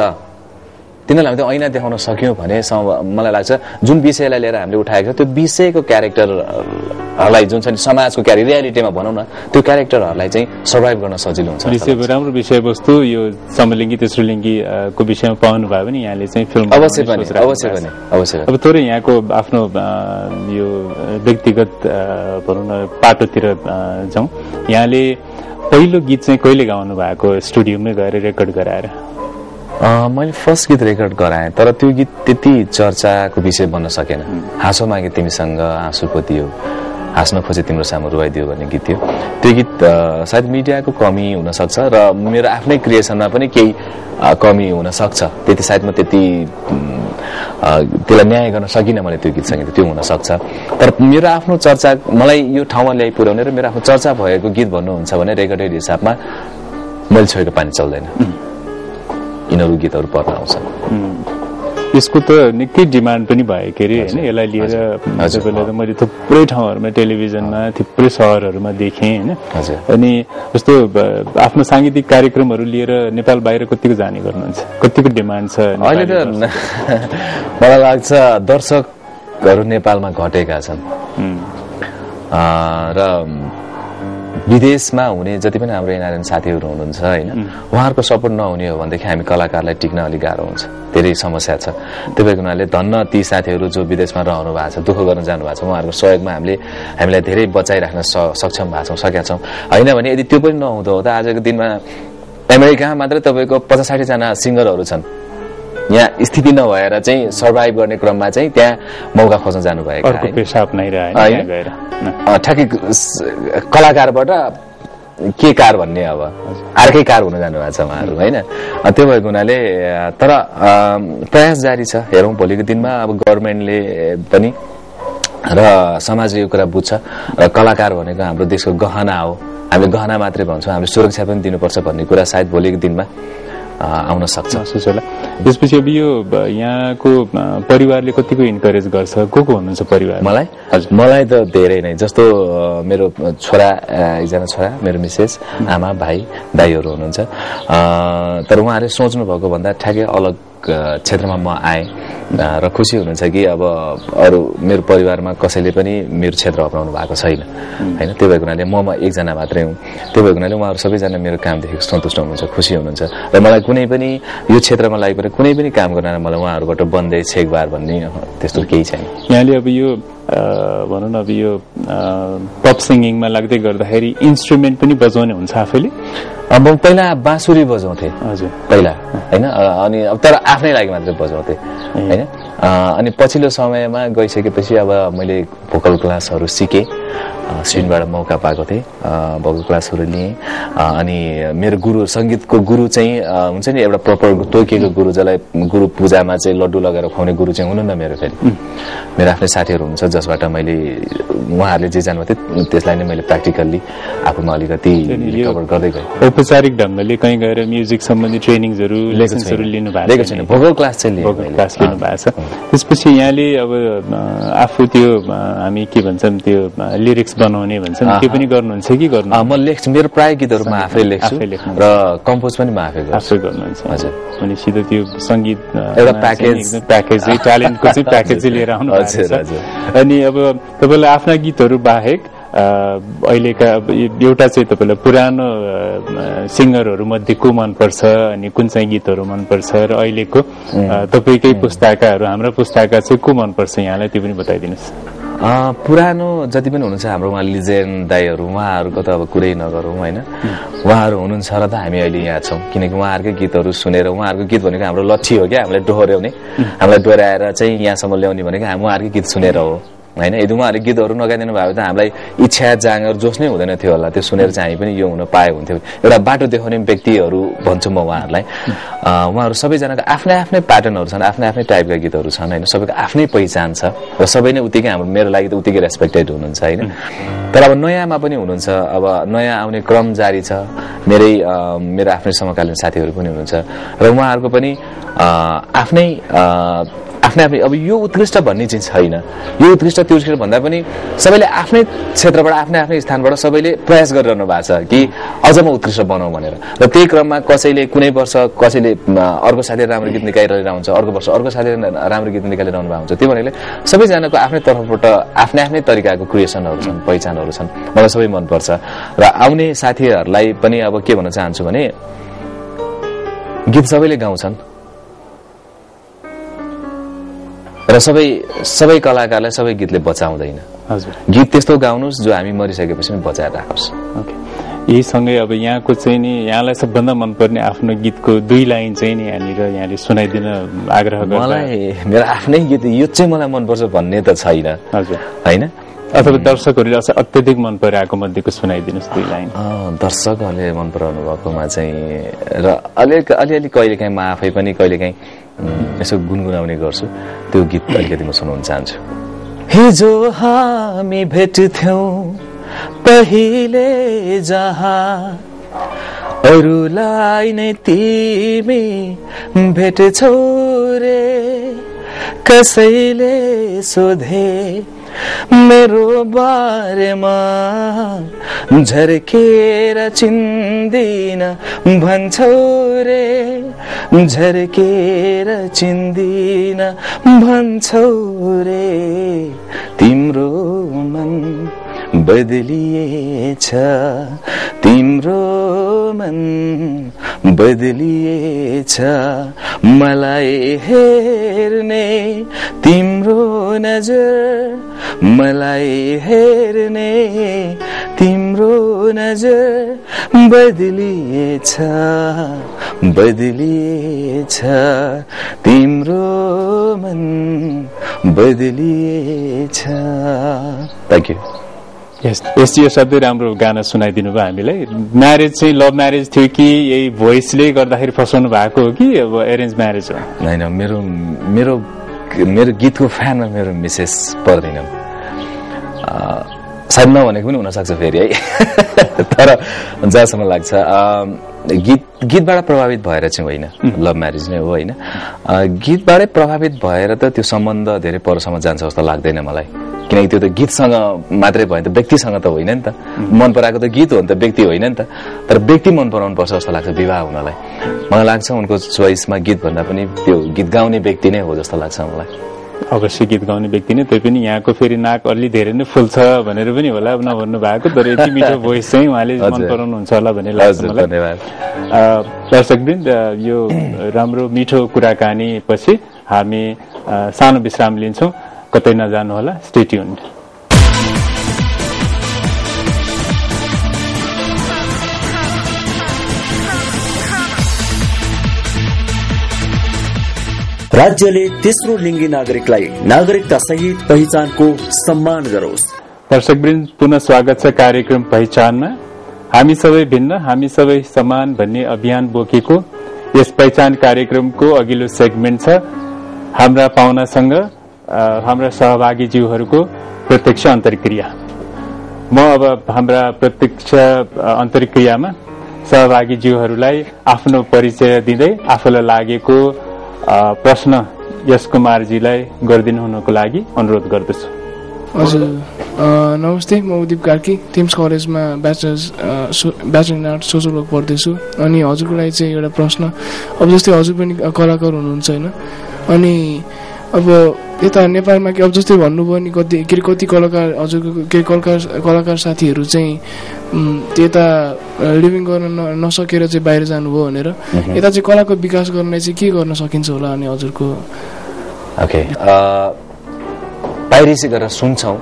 तिनीहरूलाई हामीले ऐना देखाउन सक्यौँ भने मलाई लाग्छ जुन विषयलाई लिएर हामीले उठाएको छ त्यो विषयको क्यारेक्टरहरूलाई जुन छ नि समाजको रियालिटीमा भनौँ न त्यो क्यारेक्टरहरूलाई चाहिँ सर्भाइभ गर्न सजिलो हुन्छ। राम्रो विषयवस्तु यो समलिङ्गी तेस्रो लिङ्गीको विषयमा पाउनु भयो भने यहाँले चाहिँ फिल्म अवश्य पनि। अब थोरै यहाँको आफ्नो यो व्यक्तिगत भनौँ न पाटोतिर जाउँ, यहाँले पहिलो गीत चाहिँ कहिले गाउनु भएको स्टुडियोमै गएर रेकर्ड गराएर? मैले फर्स्ट गीत रेकर्ड गराएँ तर त्यो गीत त्यति चर्चाको विषय बन्न सकेन। हाँसो मागे तिमीसँग आँसु पोतियो, हाँस्न खोजे तिम्रो सामु रुवाइदियो भन्ने गीत थियो। त्यो गीत सायद मिडियाको कमी हुनसक्छ र मेरो आफ्नै क्रिएसनमा पनि केही कमी हुनसक्छ, त्यति सायद म त्यति त्यसलाई न्याय गर्न सकिनँ मैले त्यो गीत सङ्गीत, त्यो हुनसक्छ। तर मेरो आफ्नो चर्चा मलाई यो ठाउँमा ल्याइ पुर्याउने र मेरो आफ्नो चर्चा भएको गीत भन्नुहुन्छ भने रेकर्डेड हिसाबमा मैले छोएको पानी चल्दैन, यिनीहरू गीतहरू पर्न आउँछन्। यसको त निकै डिमान्ड पनि भयो के अरे होइन, यसलाई लिएर तपाईँलाई त मैले थुप्रै ठाउँहरूमा टेलिभिजनमा थुप्रै सहरहरूमा देखेँ होइन। अनि जस्तो आफ्नो साङ्गीतिक कार्यक्रमहरू लिएर नेपाल बाहिर कतिको जाने गर्नुहुन्छ, कतिको डिमान्ड छ? अहिले त मलाई लाग्छ दर्शकहरू नेपालमा घटेका छन् र विदेशमा हुने जति पनि हाम्रो एनआरएन साथीहरू हुनुहुन्छ होइन, उहाँहरूको सपोर्ट नहुने हो भनेदेखि हामी कलाकारलाई टिक्न अलिक गाह्रो हुन्छ, धेरै समस्या छ। त्यो भएको हुनाले धन्न ती साथीहरू जो विदेशमा रहनु भएको छ, दुःख गर्न जानु भएको छ, उहाँहरूको सहयोगमा हामीलाई धेरै बचाइराख्न सक्षम भएको छौँ, सकेका छौँ। होइन भने यदि त्यो पनि नहुँदो हो त आजको दिनमा अमेरिकामा मात्रै तपाईँको 50-60 जना सिङ्गरहरू छन्, यहाँ स्थिति नभएर चाहिँ सर्भाइभ गर्ने क्रममा चाहिँ त्यहाँ मौका खोज्न जानुभएको ठ्याक्कै कलाकारबाट के कार भन्ने अब अर्कै कार हुन जानुभएको छ उहाँहरू होइन। त्यो भएको हुनाले तर प्रयास जारी छ, हेरौँ भोलिको दिनमा अब गभर्मेन्टले पनि र समाजले यो कुरा बुझ्छ र कलाकार भनेको हाम्रो देशको गहना हो, हामीले गहना मात्रै भन्छौँ, हामीले सुरक्षा पनि दिनुपर्छ भन्ने कुरा सायद भोलिको दिनमा आउन सक्छ। त्यसपछि अब यो यहाँको परिवारले कतिको इन्करेज गर्छ? को हुनुहुन्छ परिवार? मलाई त धेरै नै, जस्तो मेरो छोरा, एकजना छोरा, मेरो मिसेस, आमा, भाइ, दाइहरू हुनुहुन्छ। तर उहाँहरूले सोच्नु भएको भन्दा ठ्याक्कै अलग क्षेत्रमा म आएँ र खुसी हुनुहुन्छ कि अब अरू मेरो परिवारमा कसैले पनि मेरो क्षेत्र अपनाउनु भएको छैन होइन। त्यो भएको हुनाले म एकजना मात्रै हुँ। त्यो भएको हुनाले उहाँहरू सबैजना मेरो कामदेखि सन्तुष्ट हुनुहुन्छ, खुसी हुनुहुन्छ र मलाई कुनै पनि यो क्षेत्रमा लागेको कुनै पनि काम गर्न मलाई उहाँहरूबाट बन्दै छेकबार भन्ने त्यस्तो केही छैन। यहाँले अब यो भनौँ न अब यो पप सिङ्गिङमा लाग्दै गर्दाखेरि इन्स्ट्रुमेन्ट पनि बजाउने हुन्छ आफैले? म पहिला बाँसुरी बजाउँथेँ हजुर पहिला होइन, अनि अब तर आफ्नै लागि मात्रै बजाउँथेँ होइन। अनि पछिल्लो समयमा गइसकेपछि अब मैले भोकल क्लासहरू सिकेँ, सिनबाट मौका पाएको थिएँ, भोकल क्लासहरू लिएँ। अनि मेरो गुरु सङ्गीतको गुरु चाहिँ हुन्छ नि एउटा प्रपर तोकिएको गुरु, जसलाई गुरु पूजामा चाहिँ लड्डु लगाएर खुवाउने गुरु चाहिँ हुनुहुन्न मेरो। फेरि मेरो आफ्नै साथीहरू हुनुहुन्छ जसबाट मैले उहाँहरूले जे जानुभएको थियो त्यसलाई नै मैले प्र्याक्टिकल्ली आफूमा अलिकति रिकभर गर्दै गएँ। औपचारिक ढङ्गले कहीँ गएर म्युजिक सम्बन्धी ट्रेनिङ्सहरू लेसन्सहरू लिनु भएको छैन, भोकल क्लास चाहिँ लिएको, भोकल क्लास लिनु भएको छ। त्यसपछि यहाँले अब आफू त्यो हामी के भन्छौँ त्यो लिरिक्स बनाउने भन्छौँ त्यो पनि गर्नुहुन्छ कि गर्नु? म लेख्छु, मेरो प्राय गीतहरू म आफै लेख्छु र कम्पोज पनि म आफै गर्नुहुन्छ। हजुर, अनि सिधै त्यो सङ्गीत एउटा प्याकेज ट्यालेन्टको चाहिँ प्याकेजै लिएर आउनु भएको छ। अनि अब तपाईँलाई आफ्ना गीतहरू बाहेक अहिलेका एउटा चाहिँ तपाईँलाई पुरानो सिङ्गरहरू मध्ये को मनपर्छ अनि कुन चाहिँ गीतहरू मनपर्छ र अहिलेको तपाईँकै पुस्ताकाहरू हाम्रो पुस्ताका चाहिँ को मनपर्छ यहाँलाई त्यो पनि बताइदिनुहोस्। पुरानो जति पनि हुनुहुन्छ हाम्रो उहाँ लिजेन्ड दाईहरू, उहाँहरूको त अब कुरै नगरौँ होइन। उहाँहरू हुनुहुन्छ र त हामी अहिले यहाँ छौँ, किनकि उहाँहरूकै गीतहरू सुनेर, उहाँहरूको गीत भनेको हाम्रो लक्ष्य हो क्या, हामीलाई डोहोऱ्याउने, हामीलाई डोहोऱ्याएर चाहिँ यहाँसम्म ल्याउने भनेको हामी उहाँहरूकै गीत सुनेर हो होइन। यदि उहाँहरूले गीतहरू नगाइदिनु भयो भने त हामीलाई इच्छा जाँगर जोस नै हुँदैन थियो होला, त्यो सुनेर चाहिँ हामी पनि यो हुन पाए हुन्थ्यो। एउटा बाटो देखाउने व्यक्तिहरू भन्छु म उहाँहरूलाई। उहाँहरू सबैजनाको आफ्नै आफ्नै प्याटर्नहरू छन्, आफ्नै आफ्नै टाइपका गीतहरू छन् होइन, सबैको आफ्नै पहिचान छ र सबै नै उत्तिकै हाम्रो मेरो लागि त उत्तिकै रेस्पेक्टेड हुनुहुन्छ होइन। तर अब नयाँमा पनि हुनुहुन्छ, अब नयाँ आउने क्रम जारी छ। मेरो आफ्नै समकालीन साथीहरू पनि हुनुहुन्छ र उहाँहरूको पनि आफ्नै अब यो उत्कृष्ट भन्ने चाहिँ छैन, यो उत्कृष्ट त्यो उत्कृष्ट भन्दा पनि सबैले आफ्नै क्षेत्रबाट आफ्नै आफ्नै स्थानबाट सबैले प्रयास गरिरहनु भएको छ कि अझ म उत्कृष्ट बनाऊ भनेर। र त्यही क्रममा कसैले कुनै वर्ष कसैले अर्को साथीले राम्रो गीत निकालिरहेको हुन्छ, अर्को वर्ष अर्को साथीले राम्रो गीत निकालिरहनु भएको हुन्छ। त्यो भनेको सबैजनाको आफ्नै तर्फबाट आफ्नै आफ्नै तरिकाको क्रिएसनहरू छन्, पहिचानहरू छन्, मलाई सबै मनपर्छ। र आउने साथीहरूलाई पनि अब के भन्न चाहन्छु भने गीत सबैले गाउँछन् र सबै कलाकारलाई सबै गीतले बचाउँदैन। हजुर, गीत त्यस्तो गाउनुहोस् जो हामी मरिसकेपछि पनि बचाएर राखोस्। यही सँगै अब यहाँको चाहिँ नि यहाँलाई सबभन्दा मनपर्ने आफ्नो गीतको 2 लाइन चाहिँ नि यहाँले सुनाइदिन आग्रह गर्छु। मलाई मेरो आफ्नै गीत यो चाहिँ मलाई मनपर्छ भन्ने त छैन। हजुर होइन, अथवा दर्शकहरूले अत्यधिक मन परेको मध्येको सुनाइदिनुहोस् 2 लाइन। दर्शकहरूले मन पराउनु भएकोमा चाहिँ र अलिअलि कहिलेकाहीँ म आफै पनि कहिलेकाहीँ यसो गुनगुनाउने गर्छु, त्यो गीत अलिकति म सुनाउन चाहन्छु। हिजो हामी भेट्थ्यौं पहिले जहाँ, अरूलाई नै तिमी भेट्छौ रे, कसैले सोधे मेरो बारेमा झर्केर चिन्दिन भन्छौ रे, झर्केर चिन्दिन भन्छौ रे, तिम्रो मन बदलिएछ, तिम्रो मन बदलिएछ, मलाई हेर्ने तिम्रो नजर, मलाई हेर्ने तिम्रो नजर बदलिएछ, बदलिएछ, तिम्रो मन बदलिएछ। Thank you. यो सधैँ राम्रो गाना सुनाइदिनु भयो हामीलाई। म्यारेज चाहिँ लभ म्यारेज थियो कि यही भोइसले गर्दाखेरि फसाउनु भएको हो कि अब एरेन्ज म्यारेज हो? होइन, मेरो गीतको फ्यानमा मेरो मिसेस पर्दैन, सायद नभनेको पनि हुनसक्छ फेरि है। तर जहाँसम्म लाग्छ गीतबाट प्रभावित भएर चाहिँ होइन, लभ म्यारेज नै हो होइन। गीतबाटै प्रभावित भएर त त्यो सम्बन्ध धेरै परसम्म जान्छ जस्तो लाग्दैन मलाई, किनकि त्यो त गीतसँग मात्रै भयो नि त, व्यक्तिसँग त होइन नि त। मन पराएको त गीत हो नि त, व्यक्ति होइन नि त। तर व्यक्ति मन पराउनु पर्छ जस्तो लाग्छ विवाह हुनलाई। मलाई लाग्छ उनको चोइसमा गीत भन्दा पनि त्यो गीत गाउने व्यक्ति नै हो जस्तो लाग्छ मलाई। अवश्य गीत गाउने व्यक्ति नै, त्यही पनि यहाँको फेरि नाक अलि धेरै नै फुल्छ भनेर पनि होला नभन्नु भएको, तर यति मिठो भोइस चाहिँ उहाँले मन पराउनुहुन्छ होला भन्ने लाग्छ मलाई। धन्यवाद। दर्शकवृन्द, यो राम्रो मिठो कुराकानी पछि हामी सानो विश्राम लिन्छौँ, कतै नजानुहोला, स्टे ट्युन्ड। राज्यले तेस्रो लिङ्गी नागरिकलाई नागरिकता सहित पहिचानको सम्मान गरोस्। दर्शकवृन्द, पुनः स्वागत छ कार्यक्रम पहिचानमा। हामी सबै भिन्न, हामी सबै समान भन्ने अभियान बोकेको यस पहिचान कार्यक्रमको अघिल्लो सेगमेन्ट छ हाम्रा पाहुनासँग हाम्रा सहभागीज्यूहरूको प्रत्यक्ष अन्तर्क्रिया। म अब हाम्रा प्रत्यक्ष अन्तर्क्रियामा सहभागीज्यूहरूलाई आफ्नो परिचय दिँदै आफूलाई लागेको प्रश्न यश कुमारजीलाई गरिदिनु हुनको लागि अनुरोध गर्दछु। हजुर, नमस्ते, म उदीप कार्की, थिम्स कलेजमा bachelor in art social work पढ्दैछु। अनि हजुरको लागि चाहिँ एउटा प्रश्न, अब जस्तै हजुर पनि कलाकार हुनुहुन्छ होइन, अनि अब यता नेपालमा कि अब जस्तै भन्नुभयो नि कति कलाकार हजुरको कलाकार साथीहरू चाहिँ यता लिभिङ गर्न नसकेर चाहिँ बाहिर जानुभयो भनेर, यता चाहिँ कलाको विकास गर्नलाई चाहिँ के गर्न सकिन्छ होला अनि हजुरको? ओके, पाइरेसी गरेर सुन्छौँ,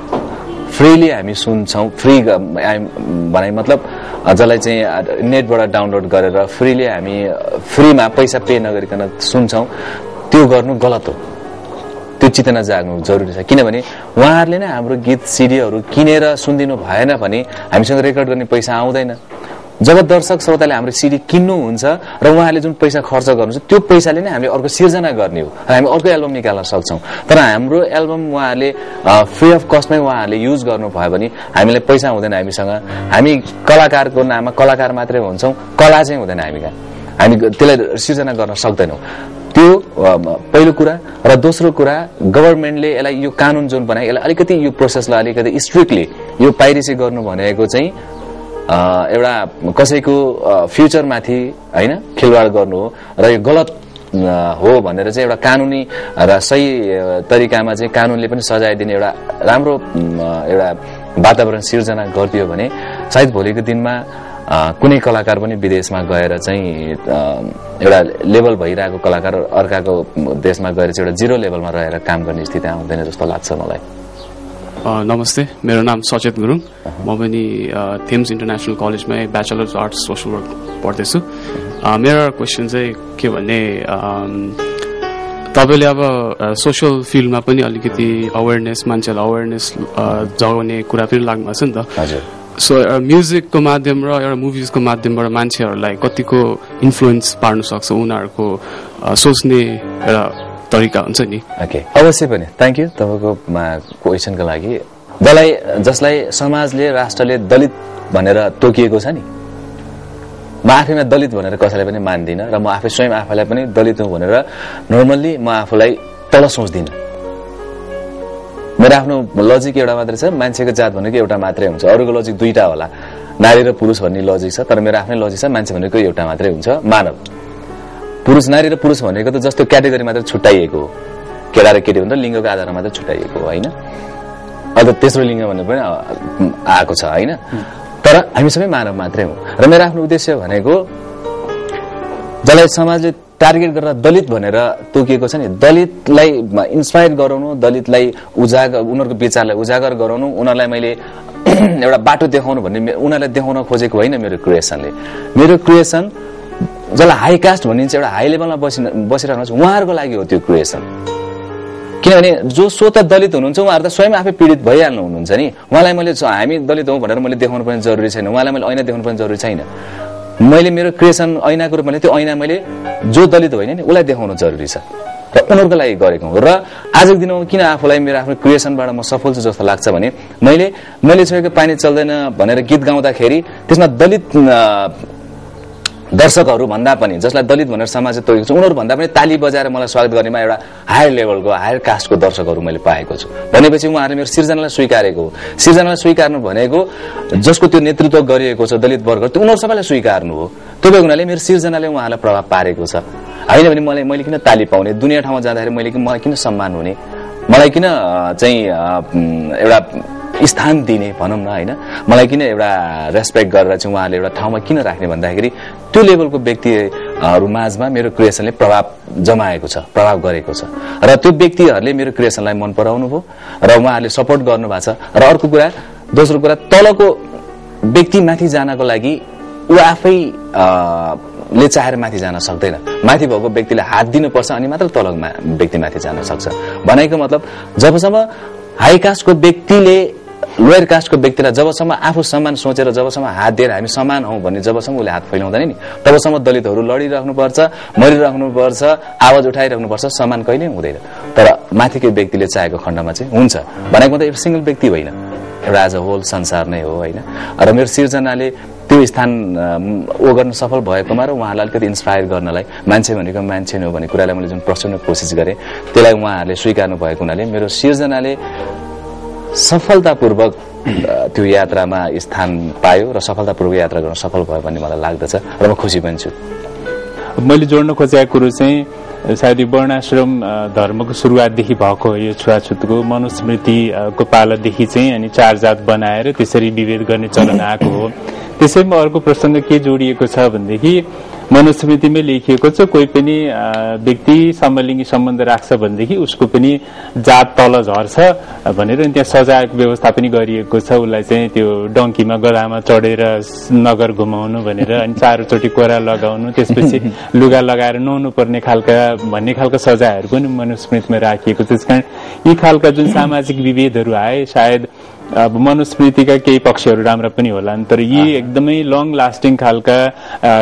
फ्रीली हामी सुन्छौँ। फ्री भने मतलब जसलाई चाहिँ नेटबाट डाउनलोड गरेर फ्रीली हामी फ्रीमा पैसा पे नगरिकन सुन्छौँ, त्यो गर्नु गलत हो। त्यो चेतना जाग्नु जरुरी छ, किनभने उहाँहरूले नै हाम्रो गीत सिडीहरू किनेर सुनिदिनु भएन भने हामीसँग रेकर्ड गर्ने पैसा आउँदैन। जब दर्शक श्रोताले हाम्रो सिडी किन्नुहुन्छ र उहाँहरूले जुन पैसा खर्च गर्नुहुन्छ त्यो पैसाले नै हामीले अर्को सिर्जना गर्ने हो र हामी अर्को एल्बम निकाल्न सक्छौँ। तर हाम्रो एल्बम उहाँहरूले फ्री अफ कस्टमै उहाँहरूले युज गर्नुभयो भने हामीलाई पैसा हुँदैन हामीसँग। हामी कलाकारको नाममा कलाकार मात्रै हुन्छौँ, कला चाहिँ हुँदैन हामीका, हामी त्यसलाई सिर्जना गर्न सक्दैनौँ। त्यो पहिलो कुरा। र दोस्रो कुरा, गभर्मेन्टले यसलाई यो कानून जुन बनायो यसलाई अलिकति यो प्रोसेसलाई अलिकति स्ट्रिक्टली यो पाइरेसी गर्नु भनेको चाहिँ एउटा कसैको फ्युचरमाथि होइन खिलवाड गर्नु हो र यो गलत हो भनेर चाहिँ एउटा कानुनी र सही तरिकामा चाहिँ कानूनले पनि सजाय दिने एउटा राम्रो एउटा वातावरण सिर्जना गरिदियो भने सायद भोलिको दिनमा कुनै कलाकार पनि विदेशमा गएर चाहिँ एउटा लेभल भइरहेको कलाकार अर्काको देशमा गएर चाहिँ एउटा जिरो लेभलमा रहेर काम गर्ने स्थिति आउँदैन जस्तो लाग्छ मलाई। नमस्ते, मेरो नाम सचेत गुरुङ, म पनि थिम्स इन्टरनेसनल कलेजमा bachelor of arts social work पढ्दैछु। मेरो क्वेसन चाहिँ के भने तपाईँले अब सोसल फिल्डमा पनि अलिकति अवेरनेस, मान्छेलाई अवेरनेस जगाउने कुरा पनि लाग्नु भएको छ नि त। सो म्युजिकको माध्यम र एउटा मुभिजको माध्यमबाट मान्छेहरूलाई कतिको इन्फ्लुएन्स पार्न सक्छ उनीहरूको सोच्ने एउटा तरिका हुन्छ नि? ओके, अवश्य पनि थ्याङ्क यू तपाईँको क्वेसनको लागि। जसलाई समाजले राष्ट्रले दलित भनेर तोकिएको छ नि, म आफैमा दलित भनेर कसैलाई पनि मान्दिनँ र म आफै स्वयं आफैलाई पनि दलित हुँ भनेर नर्मल्ली म आफूलाई तल सोच्दिनँ। मेरो आफ्नो लजिक एउटा मात्रै छ, मान्छेको जात भनेको एउटा मात्रै हुन्छ, अरूको लजिक दुईटा होला, नारी र पुरुष भन्ने लजिक छ। तर मेरो आफ्नै लजिक छ, मान्छे भनेको एउटा मात्रै हुन्छ, मानव। पुरुष नारी र पुरुष भनेको त जस्तो क्याटेगोरी मात्र छुट्याइएको हो, केटा र केटी भनेर लिङ्गको आधारमा मात्र छुट्याइएको हो होइन। अझ तेस्रो लिङ्ग भन्ने पनि आएको छ होइन। तर हामी सबै मानव मात्रै हौँ र मेरो आफ्नो उद्देश्य भनेको जसलाई समाजले टार्गेट गरेर दलित भनेर तोकिएको छ नि, दलितलाई इन्सपायर गराउनु, दलितलाई उनीहरूको विचारलाई उजागर गराउनु, उनीहरूलाई मैले एउटा बाटो देखाउनु भन्ने उनीहरूलाई देखाउन खोजेको होइन मेरो क्रिएसनले। मेरो क्रिएसन जसलाई हाई कास्ट भनिन्छ, एउटा हाई लेभलमा बसिरहनु उहाँहरूको लागि हो त्यो क्रिएसन। किनभने जो स्वतः दलित हुनुहुन्छ उहाँहरू त स्वयं आफै पीडित भइहाल्नु हुनुहुन्छ नि। उहाँलाई मैले हामी दलित हौँ भनेर मैले देखाउनु पनि जरुरी छैन, उहाँलाई मैले ऐना देखाउनु पनि जरुरी छैन। मैले मेरो क्रिएसन ऐनाको रूपमा त्यो ऐना मैले जो दलित होइन नि उसलाई देखाउनु जरुरी छ र उनीहरूको लागि गरेको हो। र आजको दिनमा किन आफूलाई मेरो आफ्नो क्रिएसनबाट म सफल छु जस्तो लाग्छ भने मैले छोएको पानी चल्दैन भनेर गीत गाउँदाखेरि त्यसमा दलित दर्शकहरू भन्दा पनि जसलाई दलित भनेर समाजले तोकेको छ उनीहरू भन्दा पनि ताली बजाएर मलाई स्वागत गर्नेमा एउटा हायर लेभलको हायर कास्टको दर्शकहरू मैले पाएको छु भनेपछि उहाँहरूले मेरो सिर्जनालाई स्वीकारेको हो सिर्जनालाई स्वीकार्नु भनेको जसको त्यो नेतृत्व गरिएको छ दलित वर्ग त्यो उनीहरू सबैलाई स्वीकार्नु हो त्यो भएको हुनाले मेरो सिर्जनाले उहाँलाई प्रभाव पारेको छ होइन भने मैले किन ताली पाउने दुनियाँ ठाउँमा जाँदाखेरि मलाई किन सम्मान हुने मलाई किन चाहिँ एउटा स्थान दिने भनौँ न होइन मलाई किन एउटा रेस्पेक्ट गरेर चाहिँ उहाँले एउटा ठाउँमा किन राख्ने भन्दाखेरि त्यो लेभलको व्यक्तिहरू माझमा मेरो क्रिएसनले प्रभाव जमाएको छ प्रभाव गरेको छ र त्यो व्यक्तिहरूले मेरो क्रिएसनलाई मन पराउनु भयो र उहाँहरूले सपोर्ट गर्नुभएको छ र अर्को कुरा दोस्रो कुरा तलको व्यक्ति माथि जानको लागि ऊ आफै ले चाहेर माथि जान सक्दैन माथि भएको व्यक्तिले हात दिनुपर्छ अनि मात्र तलको व्यक्ति माथि जान सक्छ भनेको मतलब जबसम्म हाई कास्टको व्यक्तिले लोयर कास्टको व्यक्तिलाई जबसम्म आफू समान सोचेर जबसम्म हात दिएर हामी समान हौं भन्ने जबसम्म उसले हात फैलाउँदैन नि तबसम्म दलितहरू लडिराख्नुपर्छ मरिराख्नुपर्छ आवाज उठाइराख्नुपर्छ समान कहिल्यै हुँदैन तर माथिको व्यक्तिले चाहेको खण्डमा चाहिँ हुन्छ भनेको त सिंगल व्यक्ति होइन एउटा एज अ होल संसार नै हो होइन र मेरो सिर्जनाले त्यो स्थान ओ गर्न सफल भएकोमा र उहाँलाई अलिकति इन्स्पायर गर्नलाई मान्छे भनेको मान्छे नै हो भन्ने कुरालाई मैले जुन प्रश्न कोसिस गरेँ त्यसलाई उहाँहरूले स्वीकार्नु भएको हुनाले मेरो सिर्जनाले सफलतापूर्वक त्यो यात्रामा स्थान पायो र सफलतापूर्वक यात्रा गर्न सफल भयो भन्ने मलाई लाग्दछ र म खुसी पनि छु मैले जोड्न खोजेको कुरो चाहिँ सायद वर्णाश्रम धर्मको सुरुवातदेखि भएको हो यो छुवाछुतको मनुस्मृतिको पालादेखि चाहिँ अनि चार जात बनाएर त्यसरी विभेद गर्ने चलन आएको हो त्यसैमा अर्को प्रसंग के जोडिएको छ भनेदेखि मनुस्मृतिमै लेखिएको छ कोही पनि व्यक्ति समलिङ्गी सम्बन्ध राख्छ भनेदेखि उसको पनि जात तल झर्छ भनेर त्यहाँ सजायको व्यवस्था पनि गरिएको छ उसलाई चाहिँ त्यो डङ्कीमा गधामा चढेर नगर घुमाउनु भनेर अनि चारचोटि कोरा लगाउनु त्यसपछि लुगा लगाएर नुहाउनु पर्ने खालका भन्ने खालका सजायहरू पनि मनुस्मृतिमा राखिएको छ त्यसकारण यी खालका जुन सामाजिक विभेदहरू आए सायद अब मनुस्मृतिका केही पक्षहरू राम्रा पनि होलान् तर यी एकदमै लङ लास्टिङ खालका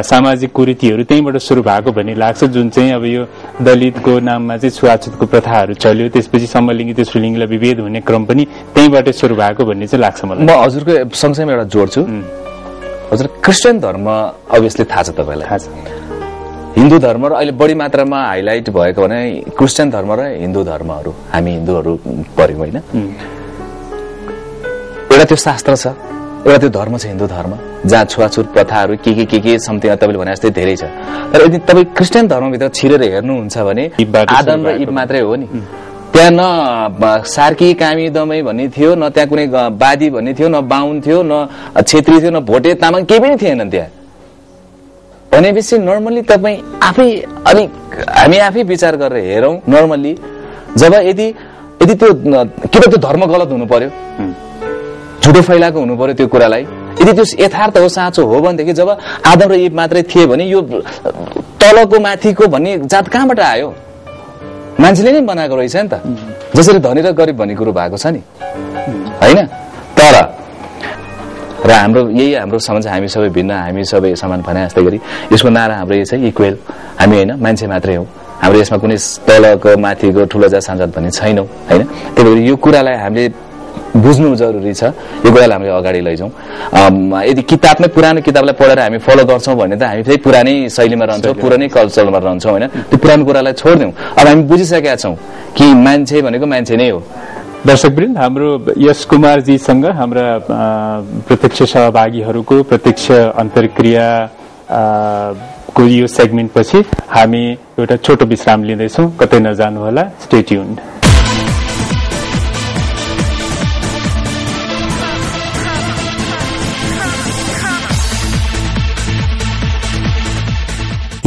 सामाजिक कुरीतिहरू त्यहीबाट सुरु भएको भन्ने लाग्छ जुन चाहिँ अब यो दलितको नाममा चाहिँ छुवाछुतको प्रथाहरू चल्यो त्यसपछि समलिङ्गी तेस्रो लिङ्गीलाई विभेद हुने क्रम पनि त्यहीबाट सुरु भएको भन्ने चाहिँ लाग्छ मलाई म हजुरको सँगसँगै एउटा जोड्छु हजुर क्रिस्चियन धर्म अभियसली थाहा छ तपाईलाई थाहा छ हिन्दू धर्म र अहिले बढी मात्रामा हाइलाइट भएको भने क्रिस्चियन धर्म र हिन्दू धर्महरू हामी हिन्दूहरू पर्यौं होइन एउटा त्यो शास्त्र छ एउटा त्यो धर्म छ हिन्दू धर्म जहाँ छुवाछुत प्रथाहरू के समथिङ तपाईले भने जस्तै धेरै छ तर यदि तपाई क्रिस्चियन धर्मभित्र छिरेर हेर्नुहुन्छ भने आदम र इभ मात्रै हो नि त्यहाँ न सार्की कामी दमै भन्ने थियो न त्यहाँ कुनै बादी भन्ने थियो न बाहुन थियो न क्षेत्री थियो न भोटे तामाङ केही पनि थिएन त्यहाँ भनेपछि नर्मली तपाई आफै अलि हामी आफै विचार गरेर हेरौं नर्मली जब यदि त्यो के त त्यो धर्म गलत हुनु पर्यो झुटो फैलाएको हुनु पर्यो त्यो कुरालाई यदि त्यो यथार्थ हो साँचो हो भनेदेखि जब आदम र इभ मात्रै थिए भने यो तलको माथिको भन्ने जात कहाँबाट आयो मान्छेले नै बनाएको रहेछ नि त जसरी धनी र गरिब भन्ने कुरो भएको छ नि हैन तर र हाम्रो समाज हामी सबै भिन्न हामी सबै समान भने जस्तै गरी यसको नारा हाम्रो यही छ इक्वल हामी हैन मान्छे मात्रै हौ हाम्रो यसमा कुनै तलको माथिको ठुलो जात सानो जात भन्ने छैनौ हैन त्यही भएर यो कुरालाई हामीले बुझ्नु जरुरी छ यो कुरालाई हामीले अगाडि लैजाउँ यदि किताबमै पुरानो किताबलाई पढेर हामी फलो गर्छौं भने त हामी फेरि पुरानै शैलीमा रहन्छौं पुरानै कल्चरमा रहन्छौं हैन त्यो पुरानो कुरालाई छोड्दियौं अब हामी बुझिसकेका छौं कि मान्छे भनेको मान्छे नै हो दर्शकवृन्द हाम्रो यश कुमार जीसँग हाम्रा प्रत्यक्ष सहभागीहरूको प्रत्यक्ष अन्तर्क्रिया को यो सेगमेन्ट पछि हामी एउटा छोटो विश्राम लिँदैछौं कतै नजानु होला स्टे ट्युन्ड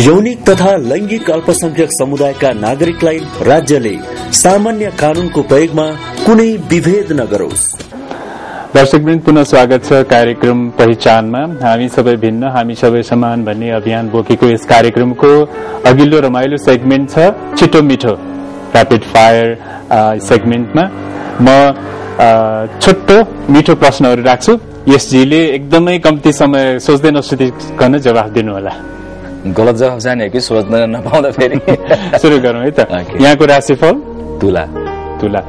यौनिक तथा लैंगिक अल्पसंख्यक समुदायका नागरिकलाई राज्यले सामान्य कानूनको प्रयोगमा कुनै विभेद नगरोस्। दर्शकवृन्द पुनः स्वागत छ कार्यक्रम पहिचानमा हामी सबै भिन्न हामी सबै समान भन्ने अभियान बोकेको यस कार्यक्रमको अघिल्लो रमाइलो सेगमेन्ट छ छिटो मिठो र्यापिड फायर सेगमेन्टमा म छोटो मिठो प्रश्नहरू राख्छु यसजीले एकदमै कम्ती समय सोच्दै नसोचिकन जवाफ दिनु होला गलत जवाफ जाने कि सोच्न नपाउँदा फेरि सुरु गरौँ है त यहाँको राशिफल तुला तुला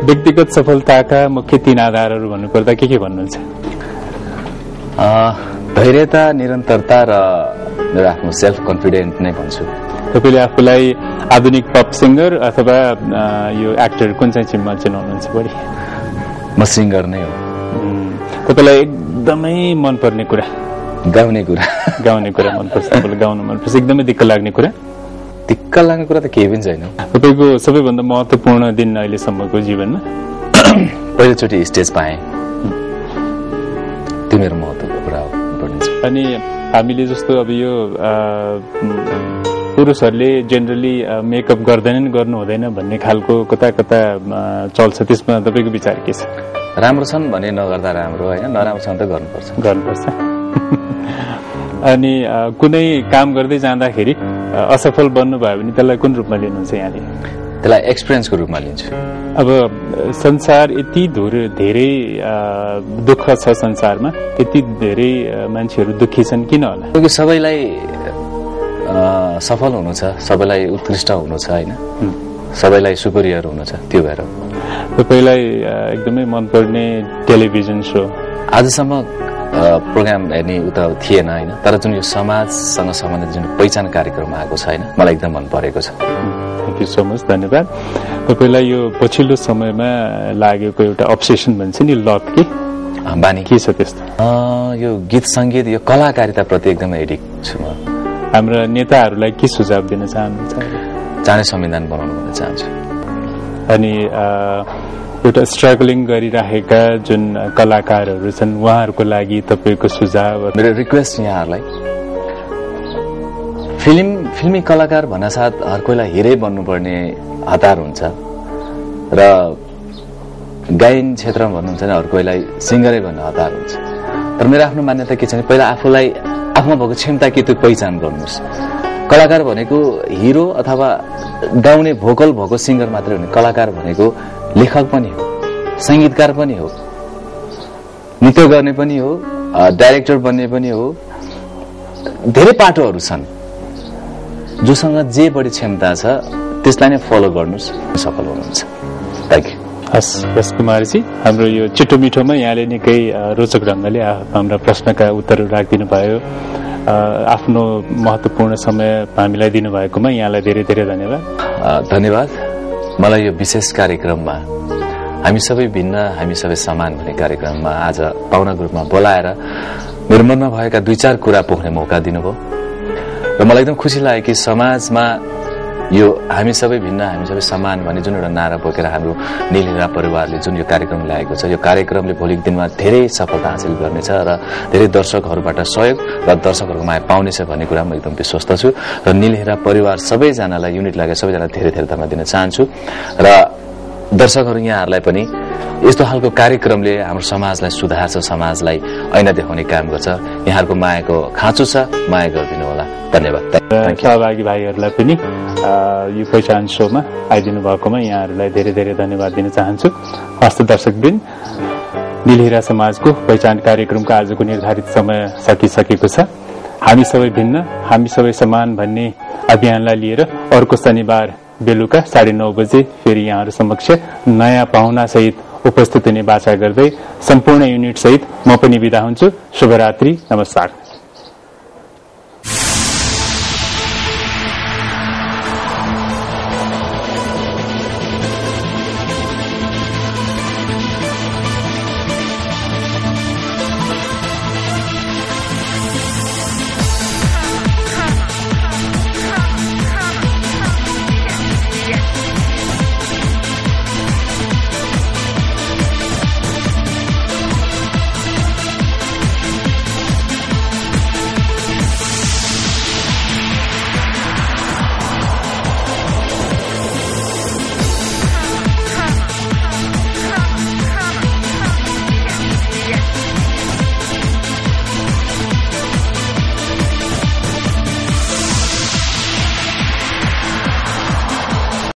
व्यक्तिगत सफलताका मुख्य 3 आधारहरू भन्नुपर्दा के भन्नुहुन्छ धैर्यता निरन्तरता र मेरो आफ्नो सेल्फ कन्फिडेन्ट नै भन्छु। तपाईँले आफूलाई आधुनिक पप सिङ्गर अथवा यो एक्टर कुन चाहिँ चिममा चिनाउनुहुन्छ बढी? म सिङ्गर नै हो। तपाईँलाई एकदमै मनपर्ने कुरा? गाउने कुरा। गाउने कुरा मनपर्छ तपाईँलाई? गाउनु मनपर्छ। एकदमै दिक्क लाग्ने कुरा? दिक्क लाग्ने कुरा त केही पनि छैन। तपाईँको सबैभन्दा महत्त्वपूर्ण दिन अहिलेसम्मको जीवनमा? पहिलोचोटि स्टेज पाएँ, त्यो मेरो महत्त्वको कुरा हो। अनि हामीले जस्तो अब यो पुरुषहरूले जेनरली मेकअप गर्दैनन्, गर्नु हुँदैन भन्ने खालको कता कता चल्छ, त्यसमा तपाईँको विचार के छ? राम्रो छन् भने नगर्दा राम्रो होइन, नराम्रो छन् त गर्नुपर्छ। अनि कुनै काम गर्दै जाँदाखेरि असफल बन्नुभयो भने त्यसलाई कुन रूपमा लिनुहुन्छ यहाँले? त्यसलाई एक्सपिरियन्सको रूपमा लिन्छु। अब संसार यति धेरै दुःख छ संसारमा, यति धेरै मान्छेहरू दुःखी छन्, किन होला? किनकि सबैलाई सफल हुनु छ, सबैलाई उत्कृष्ट हुनु छ होइन, सबैलाई सुपेरियर हुनु छ, त्यो भएर। तपाईँलाई एकदमै मनपर्ने टेलिभिजन सो? आजसम्म प्रोग्राम हेर्ने उता थिएन होइन, तर जुन यो समाजसँग सम्बन्धित जुन पहिचान कार्यक्रम आएको छ होइन, मलाई एकदम मन परेको छ। थ्याङ्क यू सो मच, धन्यवाद। तपाईँलाई यो पछिल्लो समयमा लागेको एउटा अब्सेसन भन्छ नि, लभ के बानी के छ त्यस्तो? यो गीत सङ्गीत, यो कलाकारिताप्रति एकदमै एडिक्ट छु म। हाम्रा नेताहरूलाई के सुझाव दिन चाहनुहुन्छ? चाँडै संविधान बनाउनु भन्न चाहन्छु। अनि एउटा स्ट्रगलिङ गरिरहेका जुन कलाकारहरू छन् उहाँहरूको लागि तपाईँको सुझाव? मेरो रिक्वेस्ट यहाँहरूलाई, फिल्मी कलाकार भन्नासाथ हर कोहीलाई हिरै बन्नुपर्ने हतार हुन्छ र गायन क्षेत्रमा भन्नुहुन्छ भने हर कोहीलाई सिङ्गरै भन्ने हतार हुन्छ। तर मेरो आफ्नो मान्यता के छ भने पहिला आफूलाई आफूमा भएको क्षमता के त्यो पहिचान गर्नुहोस्। कलाकार भनेको हिरो अथवा गाउने भोकल भएको सिङ्गर मात्रै हो, कलाकार भनेको लेखक पनि हो, सङ्गीतकार पनि हो, नृत्य गर्ने पनि हो, डाइरेक्टर बन्ने पनि हो, धेरै पाटोहरू छन्। जोसँग जे बढी क्षमता छ त्यसलाई नै फलो गर्नुहोस्, सफल हुनुहुन्छ। Thank you. हस् यस कुमारजी, हाम्रो यो छिटो मिठोमा यहाँले निकै रोचक ढङ्गले हाम्रा प्रश्नका उत्तरहरू राखिदिनु भयो। आफ्नो महत्त्वपूर्ण समय हामीलाई दिनुभएकोमा यहाँलाई धेरै धेरै धन्यवाद। धन्यवाद। मलाई यो विशेष कार्यक्रममा हामी सबै भिन्न हामी सबै समान भन्ने कार्यक्रममा आज पाहुनाको रूपमा बोलाएर मेरो मनमा भएका 2-4 कुरा पोख्ने मौका दिनुभयो र मलाई एकदम खुसी लाग्यो कि समाजमा यो हामी सबै भिन्न हामी सबै समान भन्ने जुन एउटा नारा बोकेर हाम्रो नीलहिरा परिवारले जुन यो कार्यक्रम ल्याएको छ, यो कार्यक्रमले भोलिको दिनमा धेरै सफलता हासिल गर्नेछ र धेरै दर्शकहरूबाट सहयोग र दर्शकहरूको माया पाउनेछ भन्ने कुरा म एकदम विश्वस्त छु। र नीलहिरा परिवार सबैजनालाई, युनिट लागेर सबैजनालाई धेरै धेरै धन्यवाद दिन चाहन्छु। र दर्शकहरू यहाँहरूलाई पनि यस्तो खालको कार्यक्रमले हाम्रो समाजलाई सुधार्छ, समाजलाई ऐना देखाउने काम गर्छ। यहाँहरूको मायाको खाँचो छ, माया गरिदिनु होला। धन्यवाद। सहभागी भाइहरूलाई पनि यो पहिचान सोमा आइदिनु भएकोमा यहाँहरूलाई धेरै धेरै धन्यवाद दिन चाहन्छु। हस्त दर्शकवृन्द, नीलहिरा समाजको पहिचान कार्यक्रमको आजको निर्धारित समय सकिसकेको छ। हामी सबै भिन्न हामी सबै समान भन्ने अभियानलाई लिएर अर्को शनिबार बेलुका 9:30 बजे फेरि यहाँहरू समक्ष नयाँ पाहुना सहित उपस्थित हुने बाचा गर्दै सम्पूर्ण युनिट सहित म पनि बिदा हुन्छु। शुभरात्रि, नमस्कार।